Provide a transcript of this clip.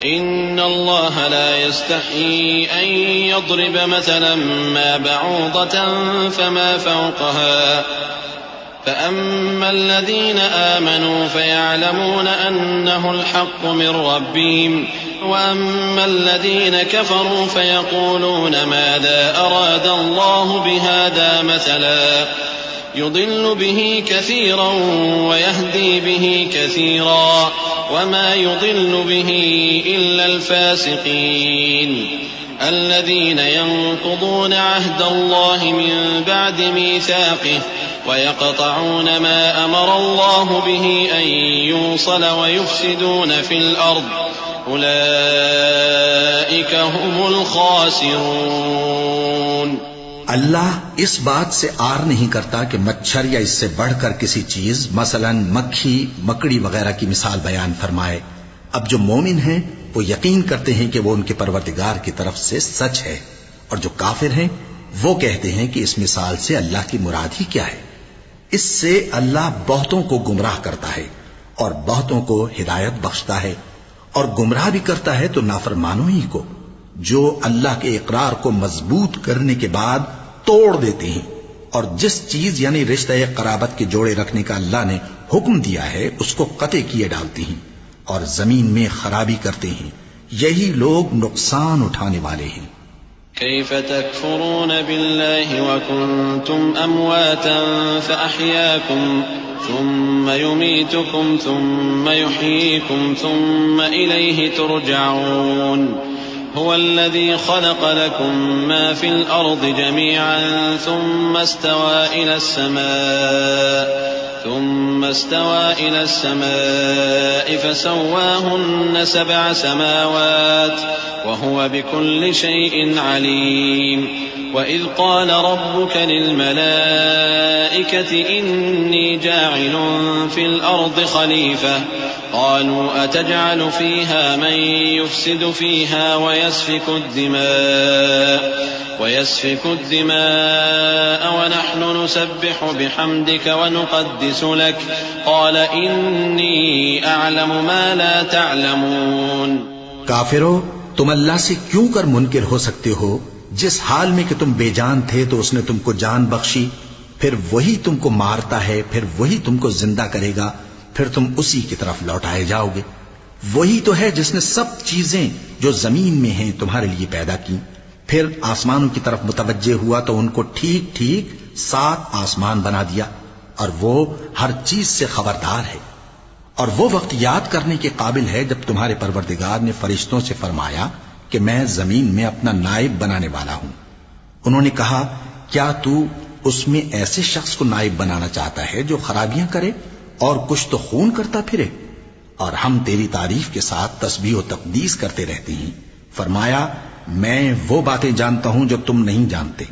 إن الله لا يستحيي أن يضرب مثلا ما بعوضة فما فوقها فأما الذين آمنوا فيعلمون أنه الحق من ربهم وأما الذين كفروا فيقولون ماذا أراد الله بهذا مثلا يضل به كثيرا ويهدي به كثيرا وما يضل به إلا الفاسقين الذين ينقضون عهد الله من بعد ميثاقه ويقطعون ما أمر الله به أن يوصل ويفسدون في الأرض أولئك هم الخاسرون۔ اللہ اس بات سے آر نہیں کرتا کہ مچھر یا اس سے بڑھ کر کسی چیز مثلا مکھی مکڑی وغیرہ کی مثال بیان فرمائے۔ اب جو مومن ہیں وہ یقین کرتے ہیں کہ وہ ان کے پروردگار کی طرف سے سچ ہے، اور جو کافر ہیں وہ کہتے ہیں کہ اس مثال سے اللہ کی مراد ہی کیا ہے۔ اس سے اللہ بہتوں کو گمراہ کرتا ہے اور بہتوں کو ہدایت بخشتا ہے، اور گمراہ بھی کرتا ہے تو نافرمانوں ہی کو، جو اللہ کے اقرار کو مضبوط کرنے کے بعد توڑ دیتے ہیں، اور جس چیز یعنی رشتہ قرابت کے جوڑے رکھنے کا اللہ نے حکم دیا ہے اس کو قطع کیے ڈالتے ہیں اور زمین میں خرابی کرتے ہیں۔ یہی لوگ نقصان اٹھانے والے ہیں۔ كيف تكفرون بالله وكنتم أمواتا فأحياكم ثم يميتكم ثم يحييكم ثم إليه ترجعون هو الذي خلق لكم ما في الأرض جميعا ثم استوى إلى السماء فسواهن 7 سماوات وهو بكل شيء عليم وإذ قال ربك للملائكة إني جاعل في الأرض خليفة قالوا أتجعل فيها من يفسد فيها ويسفك الدماء ونحن نسبح بحمدك ونقدس لك قال إني أعلم ما لا تعلمون۔ کافرو، تم اللہ سے کیوں کر منکر ہو سکتے ہو؟ جس حال میں کہ تم بے جان تھے تو اس نے تم کو جان بخشی، پھر وہی تم کو مارتا ہے، پھر وہی تم کو زندہ کرے گا، پھر تم اسی کی طرف لوٹائے جاؤ گے۔ وہی تو ہے جس نے سب چیزیں جو زمین میں ہیں تمہارے لیے پیدا کی، پھر آسمانوں کی طرف متوجہ ہوا تو ان کو ٹھیک ٹھیک 7 آسمان بنا دیا، اور وہ ہر چیز سے خبردار ہے۔ اور وہ وقت یاد کرنے کے قابل ہے جب تمہارے پروردگار نے فرشتوں سے فرمایا کہ میں زمین میں اپنا نائب بنانے والا ہوں۔ انہوں نے کہا کیا تو اس میں ایسے شخص کو نائب بنانا چاہتا ہے جو خرابیاں کرے اور کچھ تو خون کرتا پھرے؟ اور ہم تیری تعریف کے ساتھ تسبیح و تقدیس کرتے رہتے ہیں۔ فرمایا میں وہ باتیں جانتا ہوں جو تم نہیں جانتے۔